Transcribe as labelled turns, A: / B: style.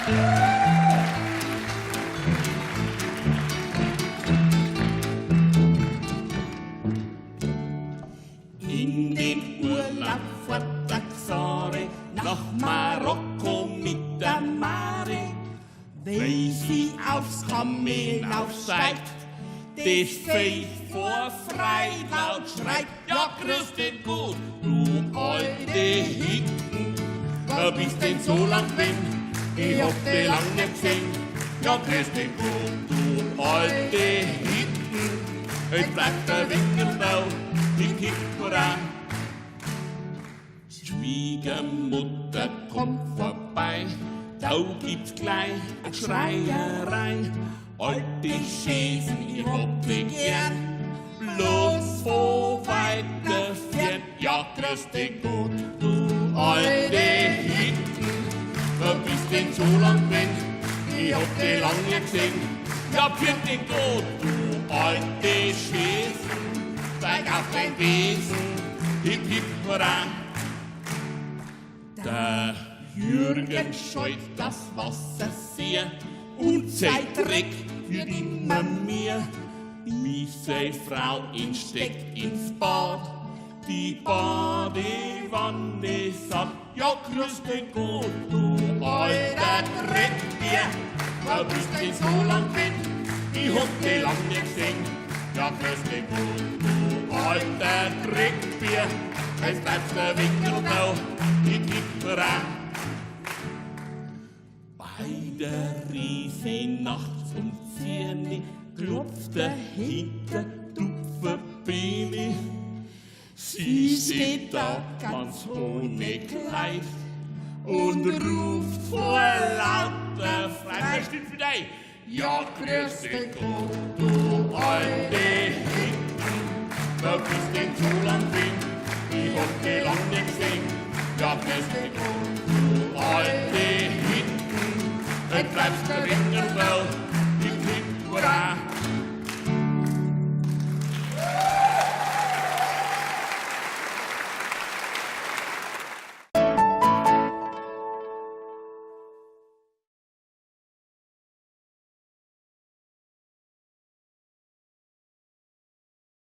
A: In den Urlaub fährt der Xare nach Marokko mit der Mare. Wenn sie aufs Kamel aufsteigt, das Vieh vor frei laut schreit: Ja, grüß dich gut, du alte Hinten. Bist denn so lang drin? Ich hab dich lang nicht gesehen. Ja, grüß dich gut, du alte Hinten. Jetzt bleibt der Winkel da, die Kipperei. Schwiegermutter kommt vorbei, da gibt's gleich eine Schreierei. Alte Schäsen, ich hab dich gern, bloß so weiter fern. Ja, grüß dich gut, du alte Hinten. Bist denn so lang drin? Ich hab dich lang nicht gesehen. Ja, pfiat dich gut, du alte Schäsen. Steig auf dein Wesen, hip hip hurra. Der Jürgen scheut das Wasser sehr und sein Dreck wird immer mehr. Wie seine Frau ihn steckt ins Bad, die Badewanne sagt: Ja, grüß dich gut, du alter Dreckbier. Bist denn so lang drin? Ich hab dich lang nicht gesehen. Ja, grüß dich gut, du alter Dreckbier. Jetzt bleibst der Winkel da, die Kipperei. Bei der Riese nachts um 10 klopft der Hintertupferbeine. Sie steht da ganz ohne Kleid und ruft vor lauter Freude: Stimmt für dich? Ja, grüß dich gut, du alte Hinten. Bist denn so lang drin? Ich hab dich lang nicht gesehen. Ja, grüß dich gut, du alte Hinten. Jetzt bleibst du drin.